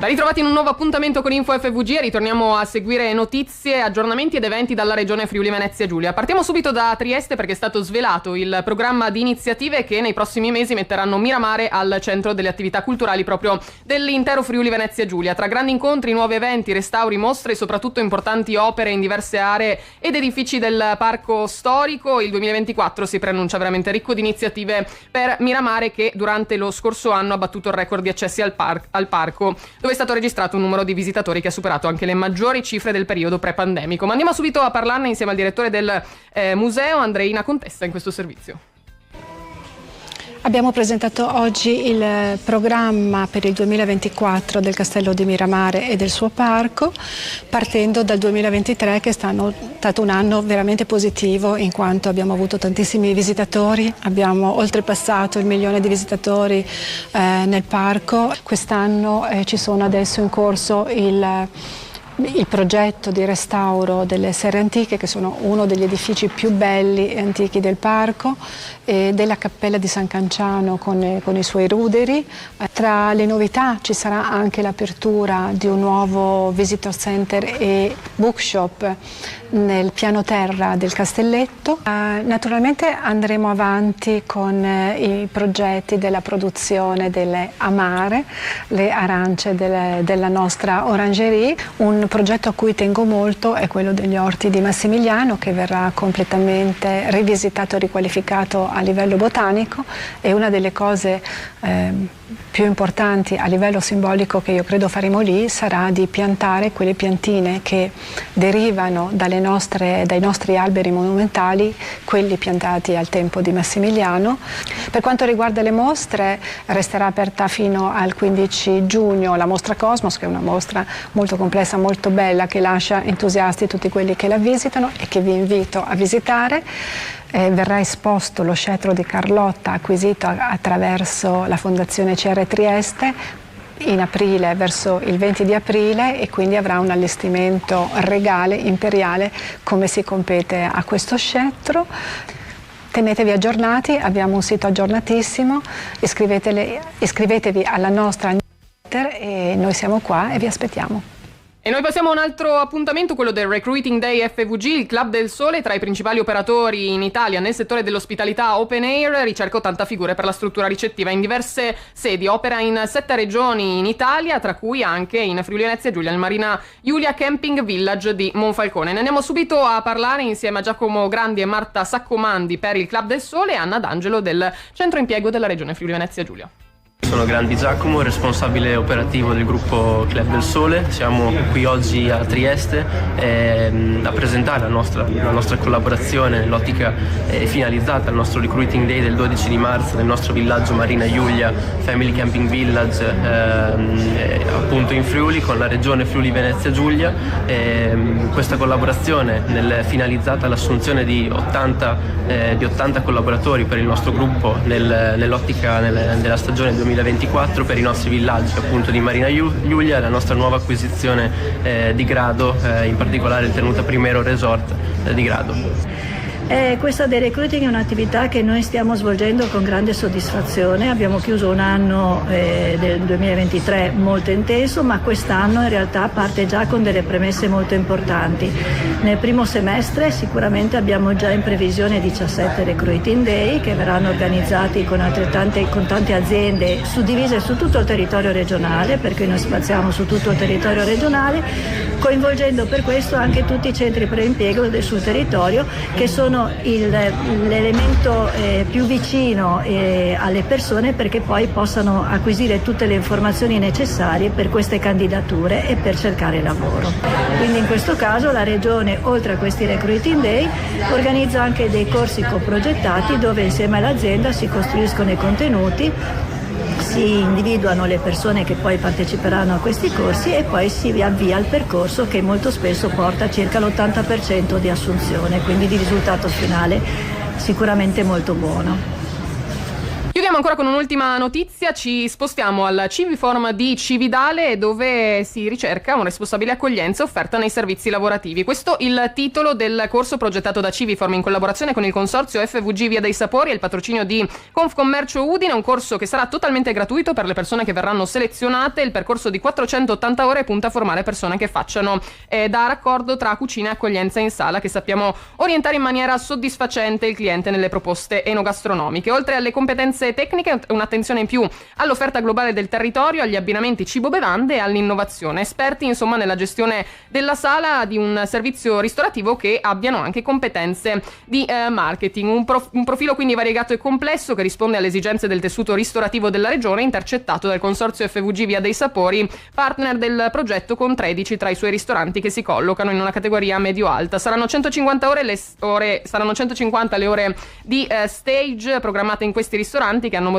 Ben ritrovati in un nuovo appuntamento con Info FVG e ritorniamo a seguire notizie, aggiornamenti ed eventi dalla regione Friuli Venezia Giulia. Partiamo subito da Trieste perché è stato svelato il programma di iniziative che nei prossimi mesi metteranno Miramare al centro delle attività culturali proprio dell'intero Friuli Venezia Giulia. Tra grandi incontri, nuovi eventi, restauri, mostre e soprattutto importanti opere in diverse aree ed edifici del parco storico, il 2024 si preannuncia veramente ricco di iniziative per Miramare, che durante lo scorso anno ha battuto il record di accessi al parco, dove è stato registrato un numero di visitatori che ha superato anche le maggiori cifre del periodo pre-pandemico. Ma andiamo subito a parlarne insieme al direttore del museo, Andreina Contessa, in questo servizio. Abbiamo presentato oggi il programma per il 2024 del Castello di Miramare e del suo parco, partendo dal 2023, che è stato un anno veramente positivo in quanto abbiamo avuto tantissimi visitatori, abbiamo oltrepassato il 1 milione di visitatori nel parco. Quest'anno ci sono adesso in corso il progetto di restauro delle serre antiche, che sono uno degli edifici più belli e antichi del parco, e della cappella di San Canciano con i suoi ruderi. Tra le novità ci sarà anche l'apertura di un nuovo visitor center e bookshop nel piano terra del Castelletto. Naturalmente andremo avanti con i progetti della produzione delle amare, le arance della nostra orangerie. Un progetto a cui tengo molto è quello degli orti di Massimiliano, che verrà completamente rivisitato e riqualificato a livello botanico, e una delle cose più importanti a livello simbolico che io credo faremo lì sarà di piantare quelle piantine che derivano dai nostri alberi monumentali, quelli piantati al tempo di Massimiliano. Per quanto riguarda le mostre, resterà aperta fino al 15 giugno la mostra Cosmos, che è una mostra molto complessa, molto bella, che lascia entusiasti tutti quelli che la visitano e che vi invito a visitare. Verrà esposto lo scettro di Carlotta, acquisito attraverso la Fondazione CR Trieste in aprile, verso il 20 di aprile, e quindi avrà un allestimento regale imperiale come si compete a questo scettro. Tenetevi aggiornati, abbiamo un sito aggiornatissimo, iscrivetevi alla nostra newsletter e noi siamo qua e vi aspettiamo. E noi passiamo a un altro appuntamento, quello del Recruiting Day FVG. Il Club del Sole, tra i principali operatori in Italia nel settore dell'ospitalità open air, ricerca 80 figure per la struttura ricettiva in diverse sedi. Opera in 7 regioni in Italia, tra cui anche in Friuli Venezia Giulia, il Marina Giulia Camping Village di Monfalcone. Ne andiamo subito a parlare insieme a Giacomo Grandi e Marta Saccomandi per il Club del Sole e Anna D'Angelo del Centro Impiego della Regione Friuli Venezia Giulia. Sono Grandi Giacomo, responsabile operativo del gruppo Club del Sole. Siamo qui oggi a Trieste a presentare la nostra collaborazione nell'ottica finalizzata al nostro Recruiting Day del 12 di marzo nel nostro villaggio Marina Giulia Family Camping Village, appunto in Friuli, con la regione Friuli Venezia Giulia. Questa collaborazione finalizzata all'assunzione di 80 collaboratori per il nostro gruppo nell'ottica della stagione 2024 per i nostri villaggi, appunto di Marina Giulia, la nostra nuova acquisizione di Grado, in particolare il Tenuta Primero Resort di Grado. Questa del recruiting è un'attività che noi stiamo svolgendo con grande soddisfazione. Abbiamo chiuso un anno del 2023 molto intenso, ma quest'anno in realtà parte già con delle premesse molto importanti. Nel primo semestre sicuramente abbiamo già in previsione 17 recruiting day che verranno organizzati con tante aziende suddivise su tutto il territorio regionale, perché noi spaziamo su tutto il territorio regionale, coinvolgendo per questo anche tutti i centri per l'impiego sul territorio, che sono l'elemento più vicino alle persone, perché poi possano acquisire tutte le informazioni necessarie per queste candidature e per cercare lavoro. Quindi in questo caso la Regione, oltre a questi Recruiting Day, organizza anche dei corsi coprogettati dove insieme all'azienda si costruiscono i contenuti, si individuano le persone che poi parteciperanno a questi corsi e poi si avvia il percorso, che molto spesso porta a circa l'80% di assunzione, quindi di risultato finale sicuramente molto buono. Chiudiamo ancora con un'ultima notizia, ci spostiamo al Civiform di Cividale dove si ricerca un responsabile accoglienza offerta nei servizi lavorativi. Questo il titolo del corso progettato da Civiform in collaborazione con il consorzio FVG Via dei Sapori e il patrocinio di Confcommercio Udine, un corso che sarà totalmente gratuito per le persone che verranno selezionate. Il percorso di 480 ore punta a formare persone che facciano da raccordo tra cucina e accoglienza in sala, che sappiamo orientare in maniera soddisfacente il cliente nelle proposte enogastronomiche. Oltre alle competenze tecniche, un'attenzione in più all'offerta globale del territorio, agli abbinamenti cibo-bevande e all'innovazione. Esperti insomma nella gestione della sala di un servizio ristorativo che abbiano anche competenze di marketing. Un profilo quindi variegato e complesso che risponde alle esigenze del tessuto ristorativo della regione, intercettato dal consorzio FVG Via dei Sapori, partner del progetto con 13 tra i suoi ristoranti che si collocano in una categoria medio-alta. Saranno 150 le ore di stage programmate in questi ristoranti che hanno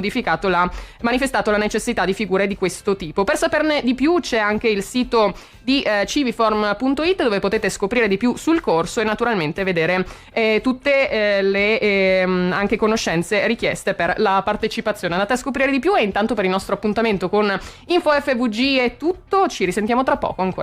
manifestato la necessità di figure di questo tipo. Per saperne di più c'è anche il sito di civiform.it dove potete scoprire di più sul corso e naturalmente vedere tutte le anche conoscenze richieste per la partecipazione. Andate a scoprire di più e intanto per il nostro appuntamento con Info FVG è tutto, ci risentiamo tra poco ancora.